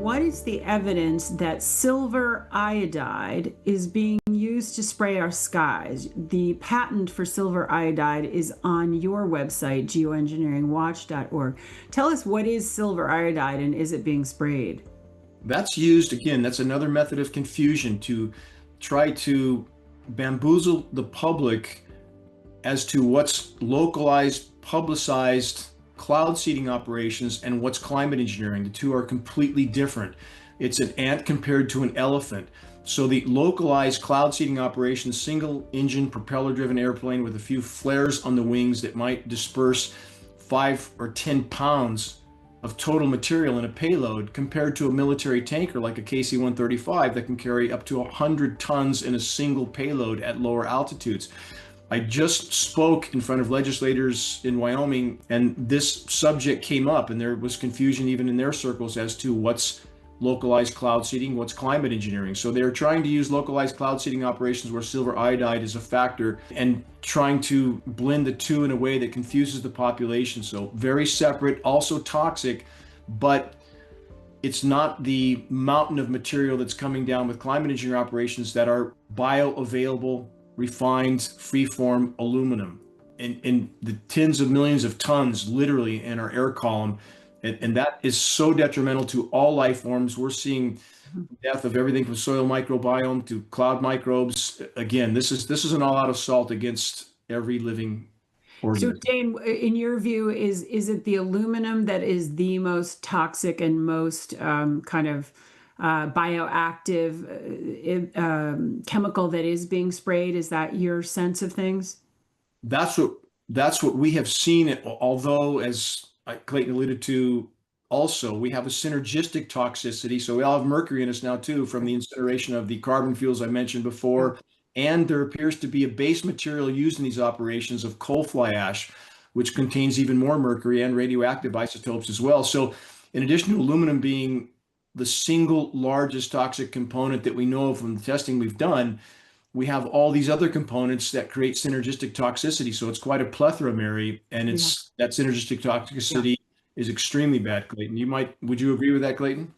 what is the evidence that silver iodide is being used to spray our skies? The patent for silver iodide is on your website, geoengineeringwatch.org. Tell us, what is silver iodide and is it being sprayed? That's used, again, that's another method of confusion to try to bamboozle the public as to what's localized, publicized cloud seeding operations and what's climate engineering. The two are completely different. It's an ant compared to an elephant. So the localized cloud seeding operation, single engine propeller driven airplane with a few flares on the wings that might disperse 5 or 10 pounds of total material in a payload, compared to a military tanker like a KC-135 that can carry up to 100 tons in a single payload at lower altitudes. I just spoke in front of legislators in Wyoming, and this subject came up, and there was confusion even in their circles as to what's localized cloud seeding, what's climate engineering. So they're trying to use localized cloud seeding operations where silver iodide is a factor and trying to blend the two in a way that confuses the population. So very separate, also toxic, but it's not the mountain of material that's coming down with climate engineering operations that are bioavailable, refined, freeform aluminum in the tens of millions of tons, literally, in our air column. And that is so detrimental to all life forms. We're seeing death of everything from soil microbiome to cloud microbes. Again, this is an all-out assault against every living organism. So, Dane, in your view, is it the aluminum that is the most toxic and most bioactive chemical that is being sprayed? Is that your sense of things? That's what we have seen. Although, as Clayton alluded to, also we have a synergistic toxicity. So we all have mercury in us now too, from the incineration of the carbon fuels I mentioned before. And there appears to be a base material used in these operations of coal fly ash, which contains even more mercury and radioactive isotopes as well. So in addition to aluminum being the single largest toxic component that we know of from the testing we've done, we have all these other components that create synergistic toxicity. So it's quite a plethora, Mary, and that synergistic toxicity is extremely bad, Clayton. Would you agree with that, Clayton?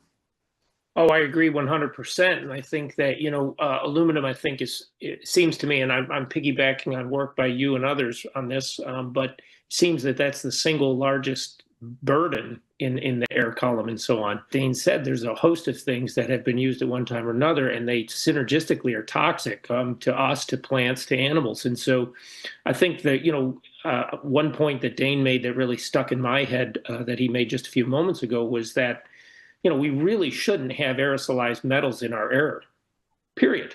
Oh, I agree 100%. And I think that, aluminum, I think it seems to me, and I'm piggybacking on work by you and others on this, but it seems that that's the single largest burden in the air column and so on. Dane said there's a host of things that have been used at one time or another, and they synergistically are toxic to us, to plants, to animals. And so I think that, one point that Dane made that really stuck in my head that he made just a few moments ago was that, we really shouldn't have aerosolized metals in our air, period.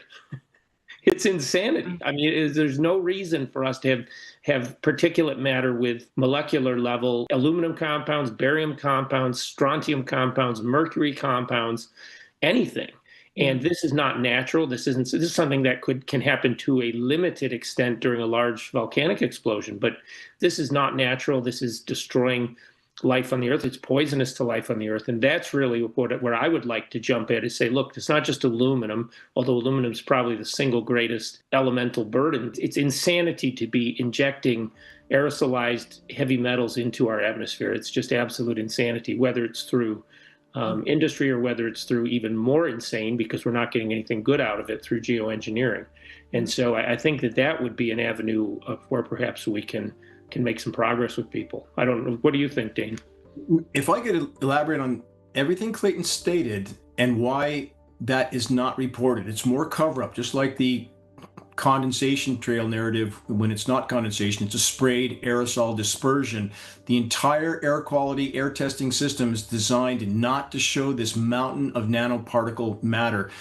It's insanity. I mean, there's no reason for us to have particulate matter with molecular level aluminum compounds, barium compounds, strontium compounds, mercury compounds, anything. And this is not natural. This is something that can happen to a limited extent during a large volcanic explosion, but this is not natural. This is destroying life on the earth. It's poisonous to life on the earth. And that's really where I would like to jump in, is say, look, it's not just aluminum, although aluminum is probably the single greatest elemental burden. It's insanity to be injecting aerosolized heavy metals into our atmosphere. It's just absolute insanity, whether it's through industry or whether it's through even more insane, because we're not getting anything good out of it, through geoengineering. And so I think that would be an avenue of where perhaps we can make some progress with people. I don't know. What do you think, Dane? If I could elaborate on everything Clayton stated and why that is not reported. It's more cover-up, just like the condensation trail narrative. When it's not condensation, it's a sprayed aerosol dispersion. The entire air quality air testing system is designed not to show this mountain of nanoparticle matter.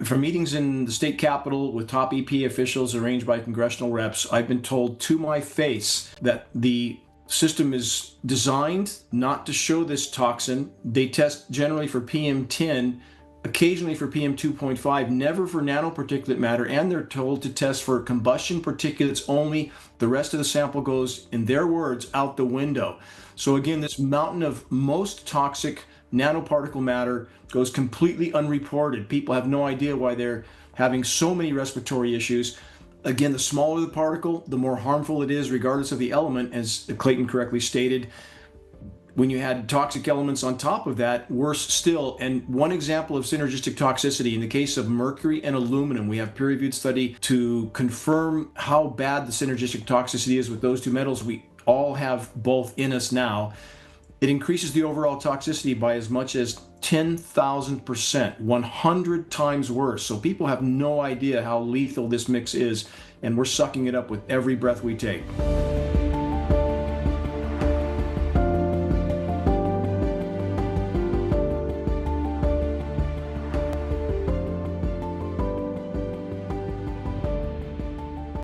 From meetings in the state capitol with top EP officials arranged by congressional reps, I've been told to my face that the system is designed not to show this toxin. They test generally for PM10, occasionally for PM2.5, never for nanoparticulate matter, and they're told to test for combustion particulates only. The rest of the sample goes, in their words, out the window. So again, this mountain of most toxic nanoparticle matter goes completely unreported. People have no idea why they're having so many respiratory issues. Again, the smaller the particle, the more harmful it is, regardless of the element, as Clayton correctly stated. when you had toxic elements on top of that, worse still. And one example of synergistic toxicity, in the case of mercury and aluminum, we have peer-reviewed study to confirm how bad the synergistic toxicity is with those two metals. We all have both in us now. It increases the overall toxicity by as much as 10,000%, 100 times worse. So people have no idea how lethal this mix is, and we're sucking it up with every breath we take.